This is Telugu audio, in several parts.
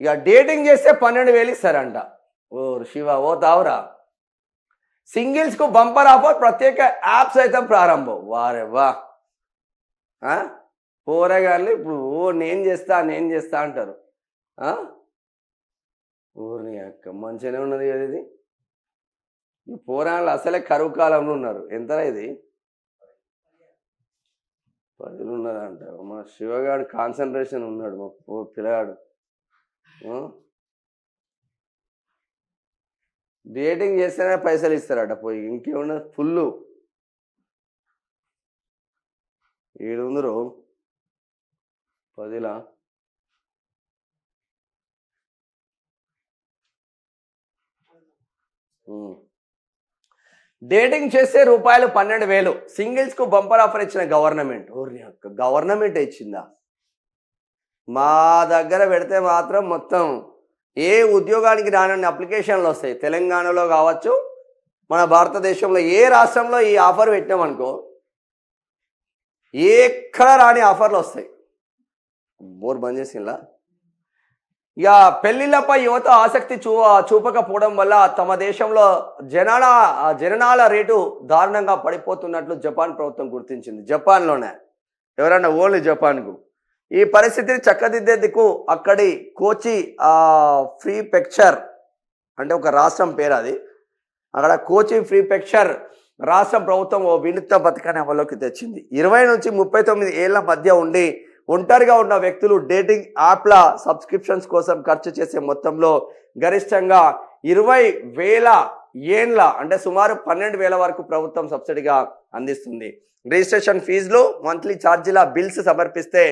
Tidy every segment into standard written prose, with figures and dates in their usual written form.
ఇక డేటింగ్ చేస్తే 12,000 ఇస్తారంట. ఓ శివ ఓ తావురా. సింగిల్స్కు బంపర్ ఆఫర్, ప్రత్యేక యాప్ సైతం ప్రారంభం. వారే వా. పోరగాళ్ళు ఇప్పుడు నేను చేస్తా అంటారు. ఊరిని అక్క మంచిగానే ఉన్నది కదా ఇది. ఈ పోరాళ్ళు అసలే కరువు కాలంలో ఉన్నారు. ఎంతరా ఇది? 10 ఉన్నదంట. మా శివగాడు కాన్సన్ట్రేషన్ ఉన్నాడు, మా పిల్లగాడు. డేటింగ్ చేస్తేనే పైసలు ఇస్తారట పోయి, ఇంకేమున్నది ఫుల్ 700 10లా. డేటింగ్ చేస్తే రూపాయలు 12,000 సింగిల్స్కు బంపర్ ఆఫర్ ఇచ్చిన గవర్నమెంట్. ఓర్ని అక్క గవర్నమెంట్ ఇచ్చిందా? మా దగ్గర పెడితే మాత్రం మొత్తం ఏ ఉద్యోగానికి రానన్ని అప్లికేషన్లు వస్తాయి. తెలంగాణలో కావచ్చు, మన భారతదేశంలో ఏ రాష్ట్రంలో ఈ ఆఫర్ పెట్టినామనుకో ఎక్కడ రాని ఆఫర్లు వస్తాయి. బోర్ బంద్ చేసిందా? ఇక పెళ్లిళ్లపై యువత ఆసక్తి చూపకపోవడం వల్ల తమ దేశంలో జననాల రేటు దారుణంగా పడిపోతున్నట్లు జపాన్ ప్రభుత్వం గుర్తించింది. జపాన్లోనే, ఎవరన్నా ఓన్లీ జపాన్కు. ఈ పరిస్థితిని చక్కదిద్దేందుకు అక్కడి కోచి ప్రీఫెక్చర్ అంటే ఒక రాష్ట్రం పేరు అది, అక్కడ కోచి ప్రీఫెక్చర్ రాష్ట్ర ప్రభుత్వం ఓ వినూత్న పథకాన్ని అమల్లోకి తెచ్చింది. 20 నుంచి 39 ఏళ్ల మధ్య ఉండి ఒంటరిగా ఉన్న వ్యక్తులు డేటింగ్ యాప్ల సబ్స్క్రిప్షన్స్ కోసం ఖర్చు చేసే మొత్తంలో గరిష్టంగా 20,000 యేన్ల అంటే సుమారు 12,000 వరకు ప్రభుత్వం సబ్సిడీగా అందిస్తుంది. రిజిస్ట్రేషన్ ఫీజులు, మంత్లీ ఛార్జీల బిల్స్ సమర్పిస్తే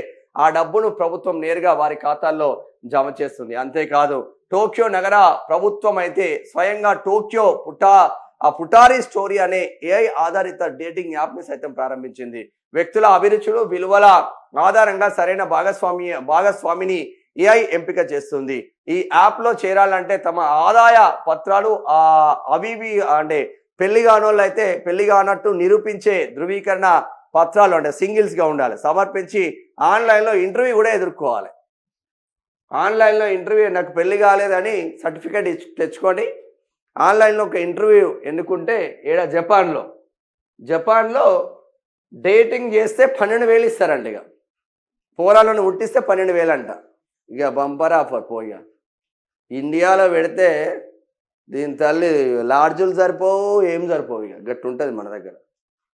ఆ డబ్బును ప్రభుత్వం నేరుగా వారి ఖాతాల్లో జమ చేస్తుంది. అంతేకాదు టోక్యో నగర ప్రభుత్వం అయితే స్వయంగా టోక్యో పుటారి స్టోరీ అనే ఏఐ ఆధారిత డేటింగ్ యాప్ని సైతం ప్రారంభించింది. వ్యక్తుల అభిరుచులు, విలువల ఆధారంగా సరైన భాగస్వామిని ఏఐ ఎంపిక చేస్తుంది. ఈ యాప్లో చేరాలంటే తమ ఆదాయ పత్రాలు అవివి అంటే పెళ్లి కానోళ్ళు అయితే పెళ్లి కానట్టు నిరూపించే ధృవీకరణ పత్రాలు అంటే సింగిల్స్గా ఉండాలి సమర్పించి ఆన్లైన్లో ఇంటర్వ్యూ కూడా ఎదుర్కోవాలి. ఆన్లైన్లో ఇంటర్వ్యూ, నాకు పెళ్లి కాలేదని సర్టిఫికేట్ తెచ్చుకొని ఆన్లైన్లో ఒక ఇంటర్వ్యూ ఎన్నుకుంటే జపాన్లో డేటింగ్ చేస్తే 12,000 ఇస్తారంట. ఇక పోరాలను ఉట్టిస్తే 12,000 అంట. ఇక బంపర్ ఆఫర్ పోయిగా. ఇండియాలో పెడితే దీని తల్లి లాడ్జులు సరిపోవు, ఏం సరిపోవు. ఇక గట్టు ఉంటుంది మన దగ్గర.